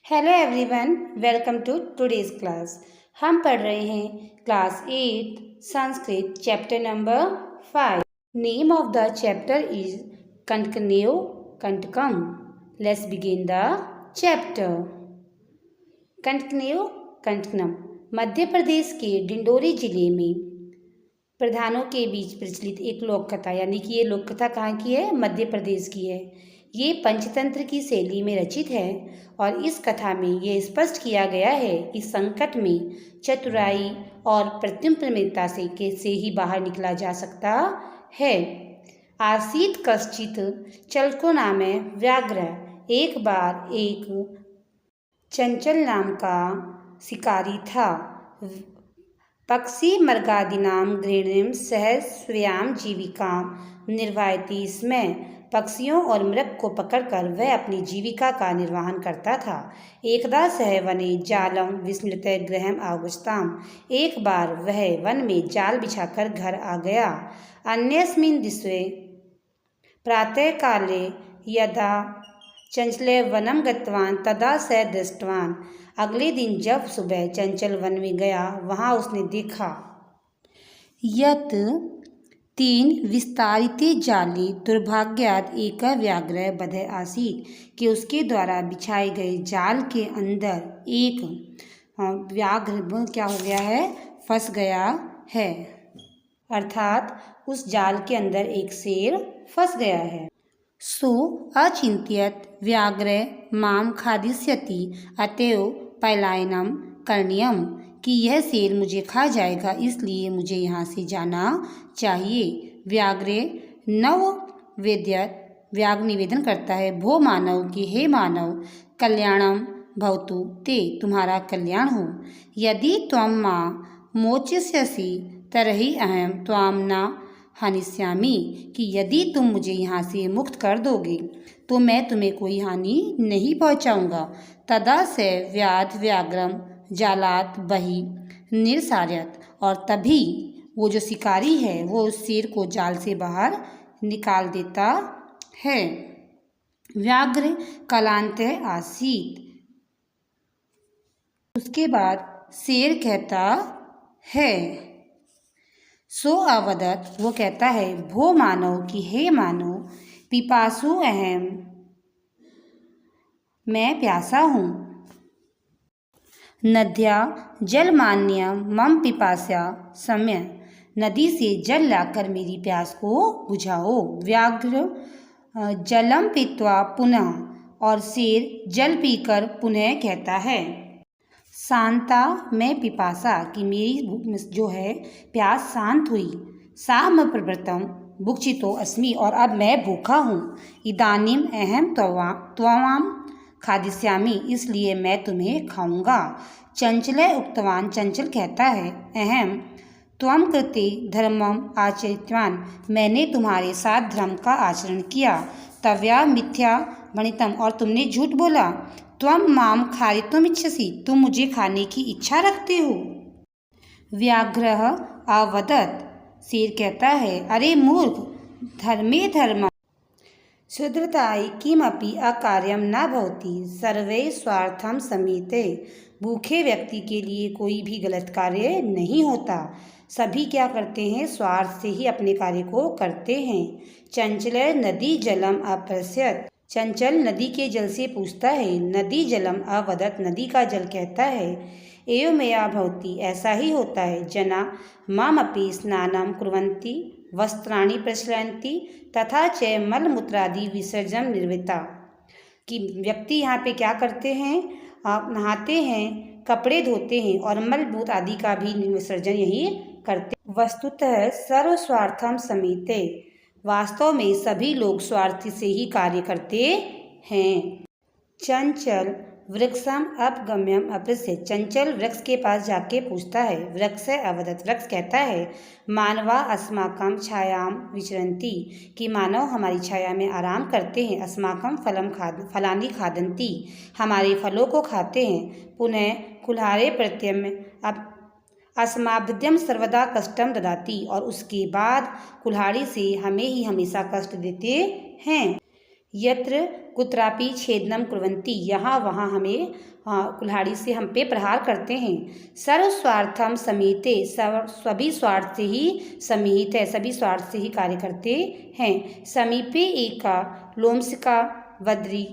Hello everyone, welcome to today's class. हम पढ़ रहे हैं class 8 Sanskrit chapter number 5। Name of the chapter is कंटकन्यो कंटकम। Let's begin the chapter. कंटकन्यो कंटकनम मध्य प्रदेश के डिंडोरी जिले में प्रधानों के बीच प्रचलित एक लोक कथा, यानी कि ये लोक कथा कहाँ की है? मध्य प्रदेश की है। ये पंचतंत्र की शैली में रचित है और इस कथा में ये स्पष्ट किया गया है कि संकट में चतुराई और प्रत्युत्पन्नता से कैसे ही बाहर निकला जा सकता है। आसीत कश्चित चलको नामे व्याघ्र। एक बार एक चंचल नाम का शिकारी था। पक्षी मृगादीनाम गृह्णीं सह स्वीयां जीविकां निर्वाहयति स्म। पक्षियों और मृग को पकड़कर वह अपनी जीविका का निर्वहन करता था। एकदा सह वने जालम विस्मृत्य गृहम् आगतवान्। एक बार वह वन में जाल बिछाकर घर आ गया। अन्यस्मिन् दिवसे प्रातःकाले यदा चंचले वनम गतवान् तदा स दृष्टवान्। अगले दिन जब सुबह चंचल वन में गया, वहाँ उसने देखा यत् तीन विस्तारिते जाले दुर्भाग्यात् एक व्याघ्र बध्य आसीत्, कि उसके द्वारा बिछाए गए जाल के अंदर एक व्याघ्र क्या हो गया है? फंस गया है। अर्थात उस जाल के अंदर एक शेर फंस गया है। सो अचिंत्यत व्याघ्र माम खादिष्यति अतएव पलायनम करणीयम, कि यह शेर मुझे खा जाएगा, इसलिए मुझे यहाँ से जाना चाहिए। व्याघ्र नव वेद्यत, व्याघ्र निवेदन करता है, भो मानव, कि हे मानव, कल्याणम भवतु ते, तुम्हारा कल्याण हो। यदि त्वं मां मोचयसि तर्हि अहम त्वां न हनिष्यामि, कि यदि तुम मुझे यहाँ से मुक्त कर दोगे तो मैं तुम्हें कोई हानि नहीं पहुँचाऊँगा। तदा से व्याध व्याघ्रम जालात बहि निरसार्यत, और तभी वो जो शिकारी है वो उस शेर को जाल से बाहर निकाल देता है। व्याघ्र कालांत आसीत, उसके बाद शेर कहता है, सो अवदत, वो कहता है, भो मानव, कि हे मानव, पिपासु अहम, मैं प्यासा हूँ। नद्या जलमान्य मम पिपास्या समय, नदी से जल लाकर मेरी प्यास को बुझाओ। व्याघ्र जलम पीत्वा पुनः, और शेर जल पीकर पुनः कहता है, शांता मैं पिपासा, कि मेरी जो है प्यास शांत हुई। साम प्रवृत्तम भुक्षितो अस्मि, और अब मैं भूखा हूँ। इदानीम अहम त्वाम खादिष्यामि, इसलिए मैं तुम्हें खाऊंगा। चंचले उक्तवान, चंचल कहता है, अहम त्वं कृते धर्मम आचरितवान, मैंने तुम्हारे साथ धर्म का आचरण किया। तव्या मिथ्या भणितम, और तुमने झूठ बोला। त्वं माम खादितुमिच्छसि, तुम मुझे खाने की इच्छा रखते हो। व्याघ्र अवदत्, शेर कहता है, अरे मूर्ख, धर्मे धर्म शुद्रताय किमपि अकार्यम न भवति, सर्वे स्वार्थम समीते। भूखे व्यक्ति के लिए कोई भी गलत कार्य नहीं होता, सभी क्या करते हैं? स्वार्थ से ही अपने कार्य को करते हैं। चंचल नदी जलम अपृच्छत, चंचल नदी के जल से पूछता है। नदी जलम अवदत्, नदी का जल कहता है, एवमेया भवति, ऐसा ही होता है। जना मामपि स्नानं कुर्वन्ति वस्त्राणि प्रक्षालयन्ति तथा च मलमूत्रादि विसर्जन निर्वृता, कि व्यक्ति यहाँ पे क्या करते हैं? आप नहाते हैं, कपड़े धोते हैं और मलमूत्र आदि का भी विसर्जन यही करते। वस्तुतः सर्वस्वार्थम समीते, वास्तव में सभी लोग स्वार्थ से ही कार्य करते हैं। चंचल वृक्षम अपगम्यम अपृच्छेत्, चंचल वृक्ष के पास जाके पूछता है। वृक्ष अवदत्, वृक्ष कहता है, मानवा अस्माकं छायां विचरन्ति, कि मानव हमारी छाया में आराम करते हैं। अस्माकं फलानि खादन्ति, हमारे फलों को खाते हैं। पुनः कुल्हारे प्रत्यम अस्माभ्यं सर्वदा कष्टम ददाति, और उसके बाद कुल्हाड़ी से हमें ही हमेशा कष्ट देते हैं। यत्र कुत्रापि छेदनम कुर्वन्ति, यहाँ वहाँ हमें कुल्हाड़ी से हम पे प्रहार करते हैं। सर्वस्वार्थम समीते, सभी स्वार्थ से ही समीहित है, सभी स्वार्थ से ही कार्य करते हैं। समीपे एका लोमशिका वद्री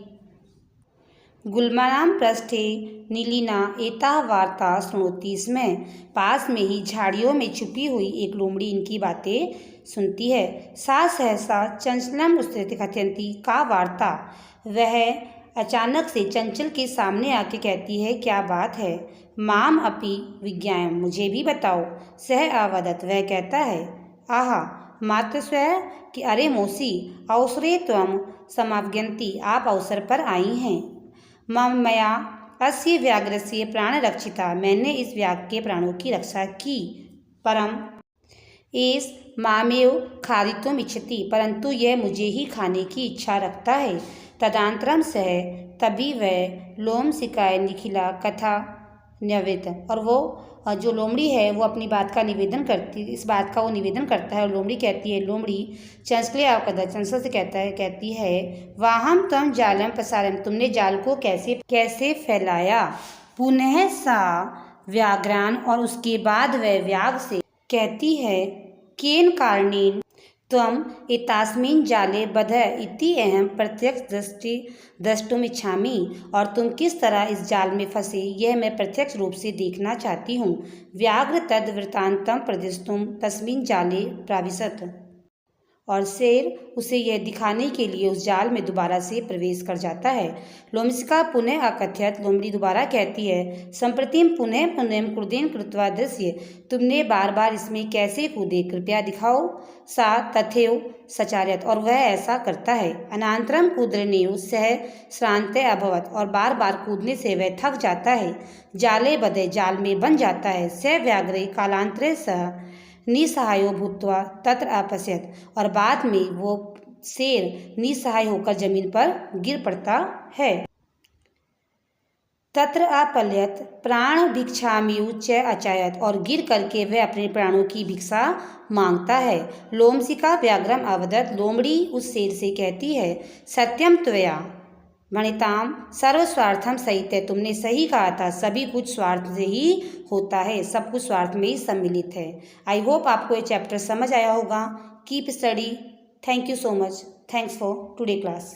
गुल्मनां पृष्ठे नीलिना एताः वार्ता शृणोति स्म, पास में ही झाड़ियों में छुपी हुई एक लोमड़ी इनकी बातें सुनती है। सा सहसा चंचलम उत्सृत्य कथयन्ति का वार्ता, वह अचानक से चंचल के सामने आके कहती है क्या बात है। माम अपि विज्ञाय, मुझे भी बताओ। सह अवदत, वह कहता है। आहा मात्र स्व, कि अरे मौसी, अवसरे त्वम समागयन्ति, आप अवसर पर आई हैं। मया अस्य व्याघ्रस्य प्राणरक्षिता, मैंने इस व्याघ्र के प्राणों की रक्षा की। परम एस मामेव खादितुम इच्छति, परंतु यह मुझे ही खाने की इच्छा रखता है। तदांतरम सह, तभी वह लोमशिकाय निखिला कथा न्यवेत, और वो जो लोमड़ी है वो अपनी बात का निवेदन करती, इस बात का वो निवेदन करता है। और लोमड़ी कहती है, लोमड़ी चंचले आवकदा, चंचल से कहती है वाहम तम जालम प्रसारम, तुमने जाल को कैसे फैलाया। पुनः सा व्याघ्रान, और उसके बाद वह व्याघ्र से कहती है केन कारणेन त्वम एतास्मिन् जाले बधः इति अहम प्रत्यक्ष द्रष्टुम इच्छामि, और तुम किस तरह इस जाल में फंसे यह मैं प्रत्यक्ष रूप से देखना चाहती हूँ। व्याघ्र तद वृत्तांतम प्रदिष्टुम तस्मिन् जाले प्राविशत, और शेर उसे यह दिखाने के लिए उस जाल में दोबारा से प्रवेश कर जाता है। लोमशिका पुनः अकथयत, लोमड़ी दोबारा कहती है संप्रतिम पुनः पुनः क्रुदेन कृत्वा दृश्य, तुमने बार बार इसमें कैसे कूदे, कृपया दिखाओ। सा तथैव सचार्यत, और वह ऐसा करता है। अनंतरम कूदनेव सह श्रांत अभवत, और बार बार कूदने से वह थक जाता है। जाले बधे, जाल में बन जाता है। स व्याघ्रे कालांतरे सह निसहायो भूत्वा तत्र अपश्यत, और बाद में वो शेर निसहाय होकर जमीन पर गिर पड़ता है। तत्र अपल्यत प्राण भिक्षामियु च अचायत, और गिर करके वह अपने प्राणों की भिक्षा मांगता है। लोमशिका व्याघ्रम अवदत, लोमड़ी उस शेर से कहती है सत्यम त्वया भणिताम सर्वस्वार्थम सहित है, तुमने सही कहा था, सभी कुछ स्वार्थ से ही होता है, सब कुछ स्वार्थ में ही सम्मिलित है। आई होप आपको ये चैप्टर समझ आया होगा। Keep study. Thank you so much. Thanks for today class.